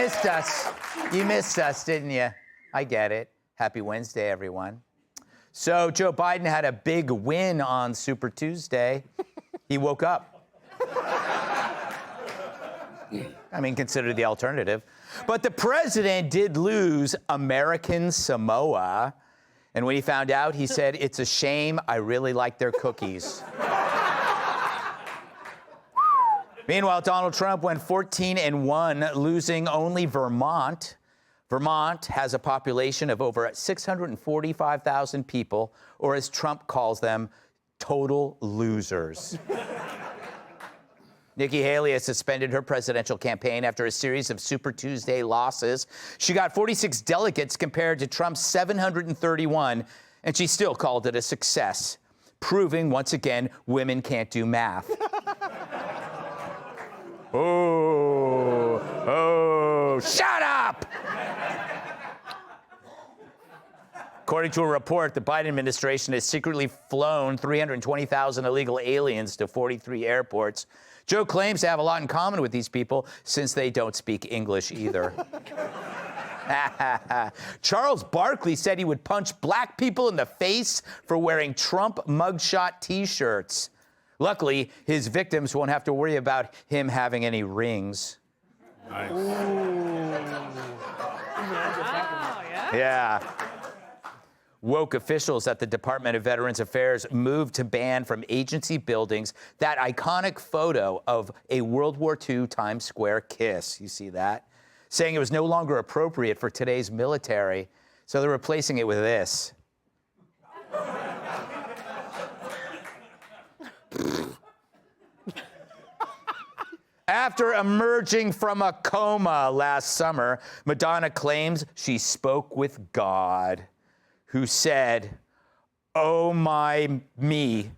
missed us. You missed us, didn't you? I get it. Happy Wednesday, everyone. So Joe Biden had a big win on Super Tuesday. He woke up. I mean, consider the alternative. But the president did lose American Samoa. And when he found out, he said, "It's a shame. I really like their cookies." Meanwhile, Donald Trump went 14-1, losing only Vermont. Vermont has a population of over 645,000 people, or as Trump calls them, total losers. Nikki Haley has suspended her presidential campaign after a series of Super Tuesday losses. She got 46 delegates compared to Trump's 731, and she still called it a success, proving once again women can't do math. Oh, shut up! According to a report, the Biden administration has secretly flown 320,000 illegal aliens to 43 airports. Joe claims to have a lot in common with these people since they don't speak English either. Charles Barkley said he would punch black people in the face for wearing Trump mugshot T-shirts. Luckily, his victims won't have to worry about him having any rings. Nice. Yeah. Woke officials at the Department of Veterans Affairs moved to ban from agency buildings that iconic photo of a World War II Times Square kiss. You see that? Saying it was no longer appropriate for today's military, so they're replacing it with this. After emerging from a coma last summer, Madonna claims she spoke with God, who said, "Oh my me."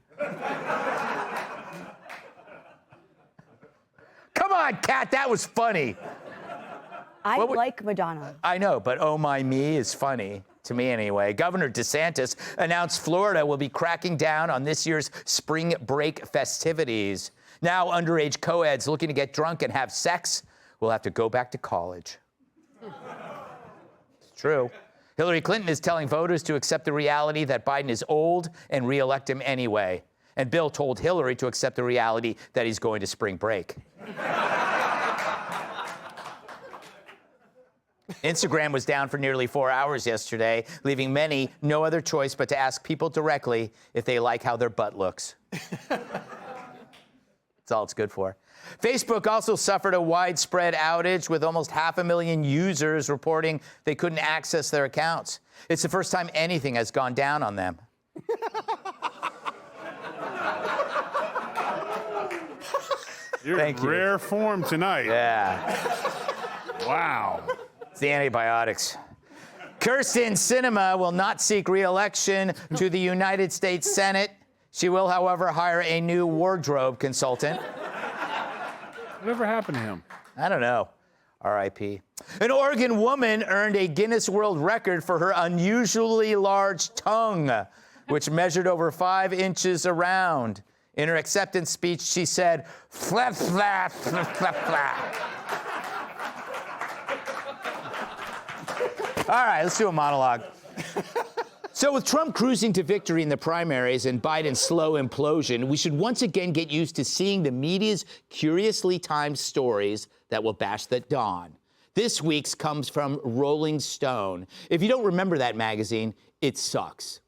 Come on, Kat, that was funny. I like Madonna. I know, but "oh my me" is funny, to me anyway. Governor DeSantis announced Florida will be cracking down on this year's spring break festivities. Now underage co-eds looking to get drunk and have sex will have to go back to college. It's true. Hillary Clinton is telling voters to accept the reality that Biden is old and re-elect him anyway. And Bill told Hillary to accept the reality that he's going to spring break. Instagram was down for nearly 4 hours yesterday, leaving many no other choice but to ask people directly if they like how their butt looks. That's all it's good for. Facebook also suffered a widespread outage, with almost 500,000 users reporting they couldn't access their accounts. It's the first time anything has gone down on them. You're in rare form tonight. Yeah. Wow. It's the antibiotics. Kyrsten Sinema will not seek re-election to the United States Senate. She will, however, hire a new wardrobe consultant. Whatever happened to him? I don't know. R.I.P. An Oregon woman earned a Guinness World Record for her unusually large tongue, which measured over 5 inches around. In her acceptance speech, she said, "Flap, flap, flap, flap, flap." All right, let's do a monologue. So with Trump cruising to victory in the primaries and Biden's slow implosion, we should once again get used to seeing the media's curiously timed stories that will bash the dawn. This week's comes from Rolling Stone. If you don't remember that magazine, it sucks.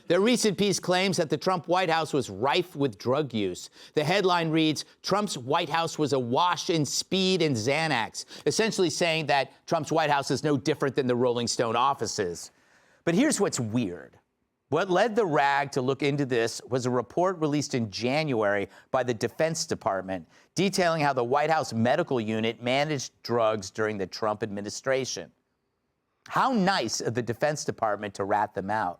Their recent piece claims that the Trump White House was rife with drug use. The headline reads, "Trump's White House was awash in speed and Xanax," essentially saying that Trump's White House is no different than the Rolling Stone offices. But here's what's weird. What led the rag to look into this was a report released in January by the Defense Department detailing how the White House medical unit managed drugs during the Trump administration. How nice of the Defense Department to rat them out.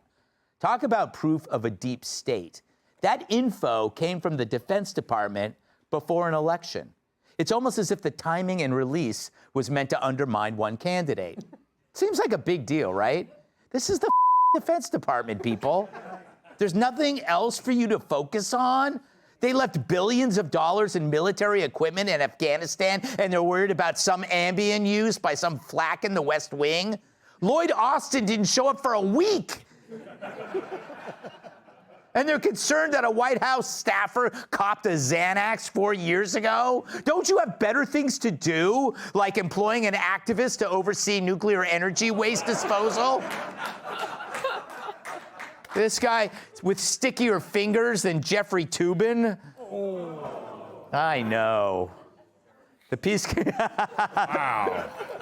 Talk about proof of a deep state. That info came from the Defense Department before an election. It's almost as if the timing and release was meant to undermine one candidate. Seems like a big deal, right? This is the Defense Department, people. There's nothing else for you to focus on? They left billions of dollars in military equipment in Afghanistan, and they're worried about some Ambien use by some flack in the West Wing. Lloyd Austin didn't show up for a week. And they're concerned that a White House staffer copped a Xanax 4 years ago? Don't you have better things to do, like employing an activist to oversee nuclear energy waste disposal? This guy with stickier fingers than Jeffrey Toobin? I know. The piece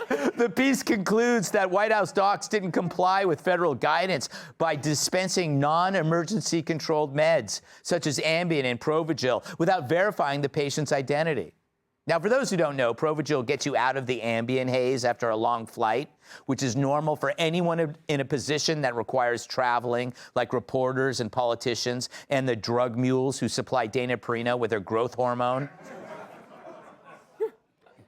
The piece concludes that White House docs didn't comply with federal guidance by dispensing non-emergency controlled meds, such as Ambien and Provigil, without verifying the patient's identity. Now, for those who don't know, Provigil gets you out of the Ambien haze after a long flight, which is normal for anyone in a position that requires traveling, like reporters and politicians, and the drug mules who supply Dana Perino with her growth hormone.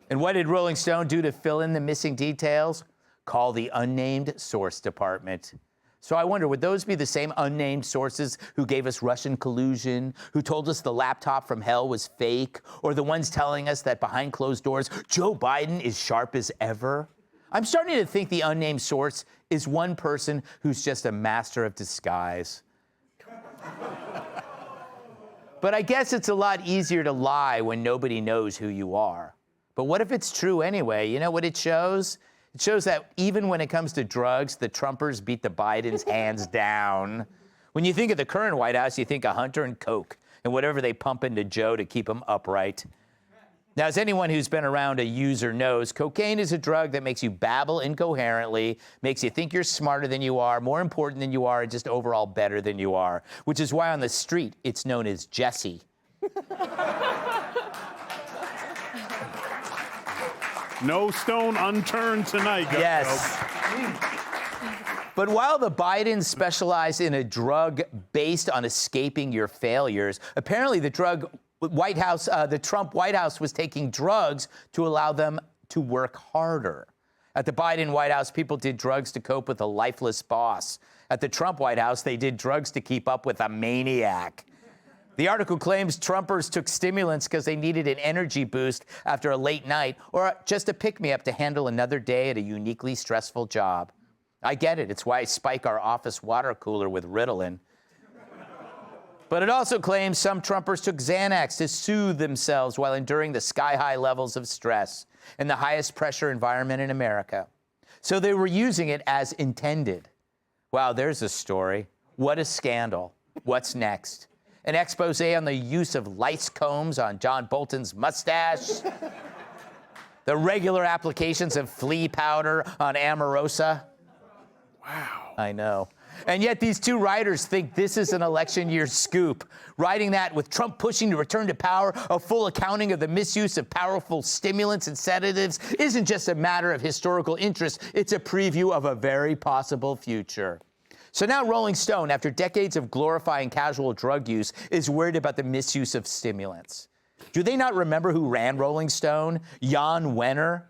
And what did Rolling Stone do to fill in the missing details? Call the unnamed source department. So I wonder, would those be the same unnamed sources who gave us Russian collusion, who told us the laptop from hell was fake, or the ones telling us that behind closed doors, Joe Biden is sharp as ever? I'm starting to think the unnamed source is one person who's just a master of disguise. But I guess it's a lot easier to lie when nobody knows who you are. But what if it's true anyway? You know what it shows? It shows that even when it comes to drugs, the Trumpers beat the Bidens hands down. When you think of the current White House, you think of Hunter and Coke and whatever they pump into Joe to keep him upright. Now, as anyone who's been around a user knows, cocaine is a drug that makes you babble incoherently, makes you think you're smarter than you are, more important than you are, and just overall better than you are, which is why on the street it's known as Jesse. No stone unturned tonight, Gutfeld. Yes. But while the Bidens specialize in a drug based on escaping your failures, apparently the Trump White House was taking drugs to allow them to work harder. At the Biden White House, people did drugs to cope with a lifeless boss. At the Trump White House, they did drugs to keep up with a maniac. The article claims Trumpers took stimulants because they needed an energy boost after a late night or just a pick-me-up to handle another day at a uniquely stressful job. I get it. It's why I spike our office water cooler with Ritalin. But it also claims some Trumpers took Xanax to soothe themselves while enduring the sky-high levels of stress in the highest pressure environment in America. So they were using it as intended. Wow, there's a story. What a scandal. What's next? An expose on the use of lice combs on John Bolton's mustache. The regular applications of flea powder on Omarosa. Wow. I know. And yet these two writers think this is an election year scoop. Writing that with Trump pushing to return to power, a full accounting of the misuse of powerful stimulants and sedatives isn't just a matter of historical interest. It's a preview of a very possible future. So now Rolling Stone, after decades of glorifying casual drug use, is worried about the misuse of stimulants. Do they not remember who ran Rolling Stone? Jan Wenner?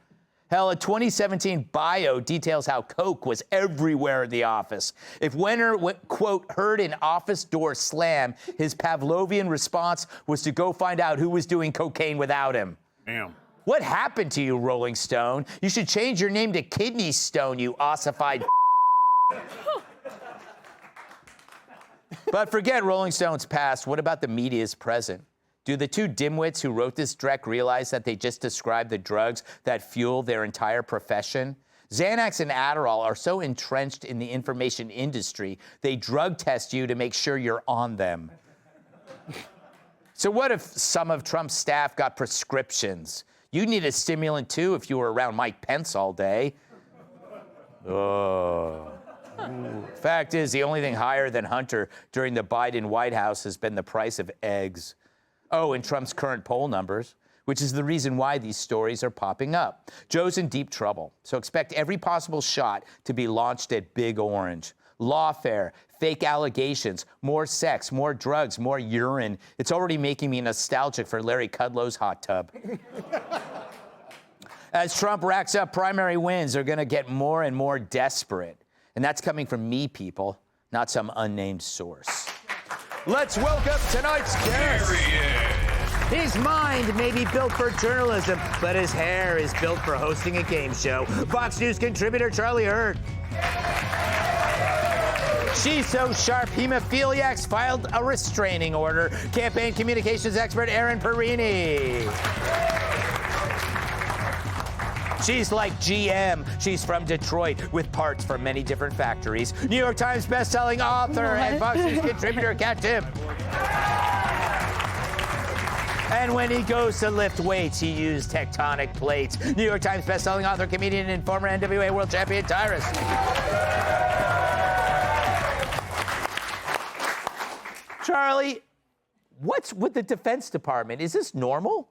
Hell, a 2017 bio details how Coke was everywhere in the office. If Wenner, quote, heard an office door slam, his Pavlovian response was to go find out who was doing cocaine without him. Damn. What happened to you, Rolling Stone? You should change your name to Kidney Stone, you ossified. But forget Rolling Stone's past. What about the media's present? Do the two dimwits who wrote this dreck realize that they just described the drugs that fuel their entire profession? Xanax and Adderall are so entrenched in the information industry, they drug test you to make sure you're on them. So what if some of Trump's staff got prescriptions? You'd need a stimulant too if you were around Mike Pence all day. Oh. Fact is, the only thing higher than Hunter during the Biden White House has been the price of eggs. Oh, and Trump's current poll numbers, which is the reason why these stories are popping up. Joe's in deep trouble, so expect every possible shot to be launched at Big Orange. Lawfare, fake allegations, more sex, more drugs, more urine. It's already making me nostalgic for Larry Kudlow's hot tub. As Trump racks up primary wins, they're going to get more and more desperate. And that's coming from me, people, not some unnamed source. Let's welcome tonight's guest. His mind may be built for journalism, but his hair is built for hosting a game show. Fox News contributor Charlie Hurd. She's so sharp, hemophiliacs filed a restraining order. Campaign communications expert Erin Perini. She's like GM. She's from Detroit with parts from many different factories. New York Times bestselling author and Fox News contributor Kat Timm. And when he goes to lift weights, he used tectonic plates. New York Times bestselling author, comedian, and former NWA world champion Tyrus. Charlie, what's with the Defense Department? Is this normal?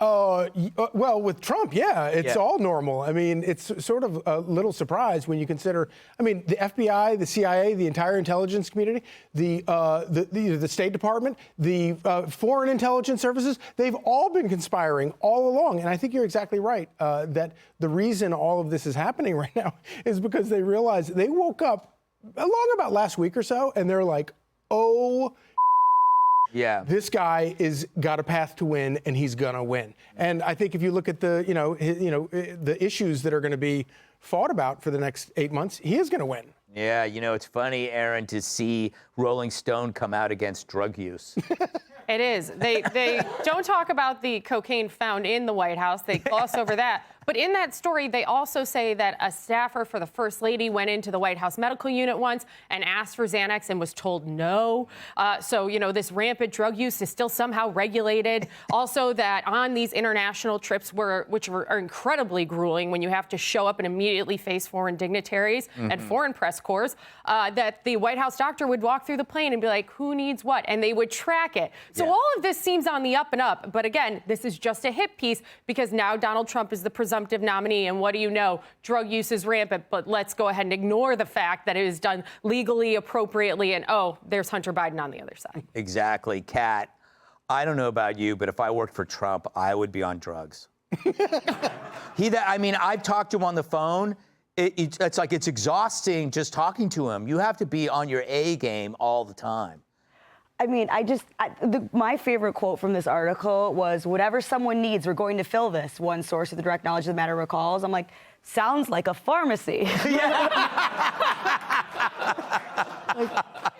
Well, with Trump, yeah, it's all normal. I mean, it's sort of a little surprise when you consider, I mean, the FBI, the CIA, the entire intelligence community, the State Department, the foreign intelligence services, they've all been conspiring all along. And I think you're exactly right that the reason all of this is happening right now is because they realize they woke up along about last week or so, and they're like, oh, yeah, this guy is got a path to win, and he's gonna win. And I think if you look at the, the issues that are going to be fought about for the next 8 months, he is gonna win. Yeah, it's funny, Aaron, to see Rolling Stone come out against drug use. It is. They don't talk about the cocaine found in the White House. They gloss over that. But in that story, they also say that a staffer for the First Lady went into the White House medical unit once and asked for Xanax and was told no. So, this rampant drug use is still somehow regulated. Also, that on these international trips, which are incredibly grueling when you have to show up and immediately face foreign dignitaries and foreign press corps, that the White House doctor would walk through the plane and be like, who needs what? And they would track it. So all of this seems on the up and up. But again, this is just a hit piece because now Donald Trump is the presumptive nominee. And what do you know? Drug use is rampant. But let's go ahead and ignore the fact that it is done legally, appropriately. And there's Hunter Biden on the other side. Exactly. Kat, I don't know about you, but if I worked for Trump, I would be on drugs. I've talked to him on the phone. It's like it's exhausting just talking to him. You have to be on your A game all the time. I mean, my favorite quote from this article was, whatever someone needs, we're going to fill this, one source of the direct knowledge of the matter recalls. I'm like, sounds like a pharmacy.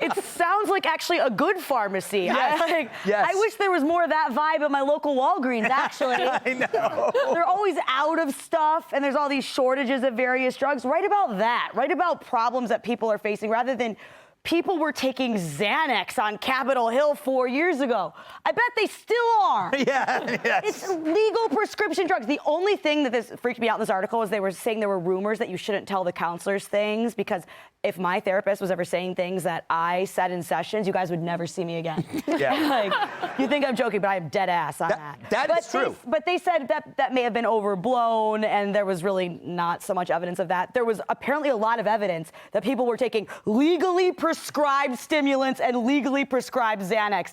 It sounds like actually a good pharmacy. Yes. I wish there was more of that vibe at my local Walgreens, actually. I know. They're always out of stuff, and there's all these shortages of various drugs. Write about that. Write about problems that people are facing rather than people were taking Xanax on Capitol Hill 4 years ago. I bet they still are. Yeah, yes. It's legal prescription drugs. The only thing that this freaked me out in this article was they were saying there were rumors that you shouldn't tell the counselors things because if my therapist was ever saying things that I said in sessions, you guys would never see me again. Yeah. You think I'm joking, but I am dead ass on that. That is true. But they said that may have been overblown, and there was really not so much evidence of that. There was apparently a lot of evidence that people were taking legally prescribed stimulants and legally prescribed Xanax.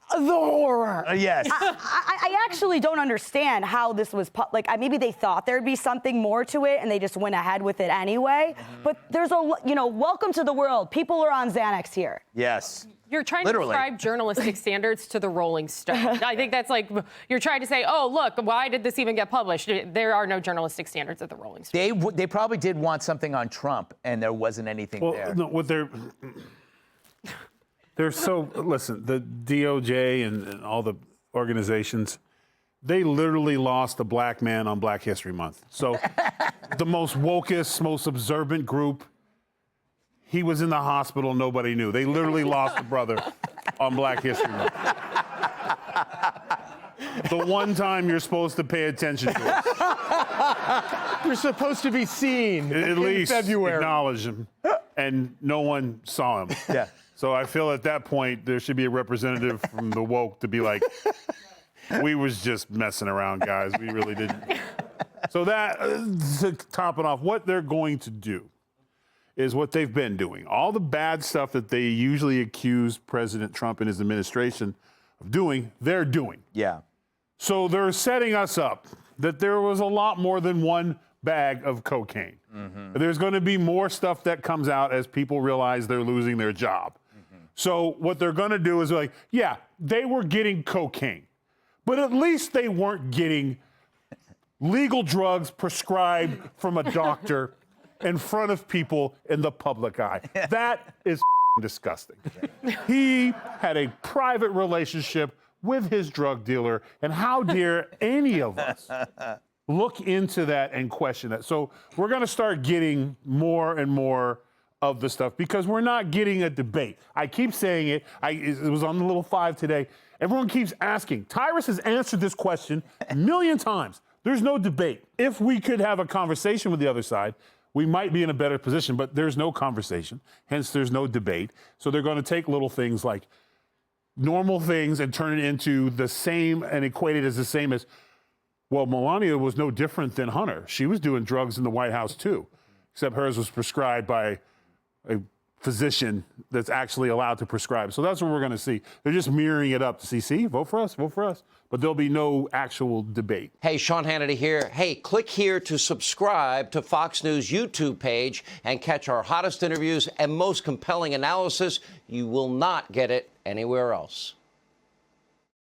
The horror. Yes. I actually don't understand how this was, maybe they thought there'd be something more to it and they just went ahead with it anyway. But there's welcome to the world. People are on Xanax here. Yes. You're trying to prescribe journalistic standards to the Rolling Stone. I think that's like, you're trying to say, oh, look, why did this even get published? There are no journalistic standards at the Rolling Stone. They probably did want something on Trump, and there wasn't anything there. No, they're so, listen, the DOJ and all the organizations, they literally lost a black man on Black History Month. So the most wokest, most observant group, he was in the hospital, nobody knew. They literally lost a brother on Black History Month. The one time you're supposed to pay attention to us. You're supposed to be seen At least February. acknowledge him. And no one saw him. Yeah. So I feel at that point there should be a representative from the woke to be like, we was just messing around, guys. We really didn't. So that, to top it off, what they're going to do is what they've been doing. All the bad stuff that they usually accuse President Trump and his administration of doing, they're doing. Yeah. So they're setting us up that there was a lot more than one bag of cocaine. Mm-hmm. There's going to be more stuff that comes out as people realize they're losing their job. Mm-hmm. So what they're going to do is like, yeah, they were getting cocaine, but at least they weren't getting legal drugs prescribed from a doctor in front of people in the public eye. That is disgusting. He had a private relationship with his drug dealer, and how dare any of us look into that and question that. So we're going to start getting more and more of the stuff because we're not getting a debate. I keep saying it. It was on the little 5 today. Everyone keeps asking. Tyrus has answered this question a million times. There's no debate. If we could have a conversation with the other side, we might be in a better position, but there's no conversation. Hence, there's no debate. So they're going to take little things like normal things and turn it into the same and equate it as the same as, well, Melania was no different than Hunter. She was doing drugs in the White House too, except hers was prescribed by a physician that's actually allowed to prescribe. So that's what we're going to see. They're just mirroring it up to see, vote for us, vote for us. But there'll be no actual debate. Hey, Sean Hannity here. Hey, click here to subscribe to Fox News YouTube page and catch our hottest interviews and most compelling analysis. You will not get it anywhere else.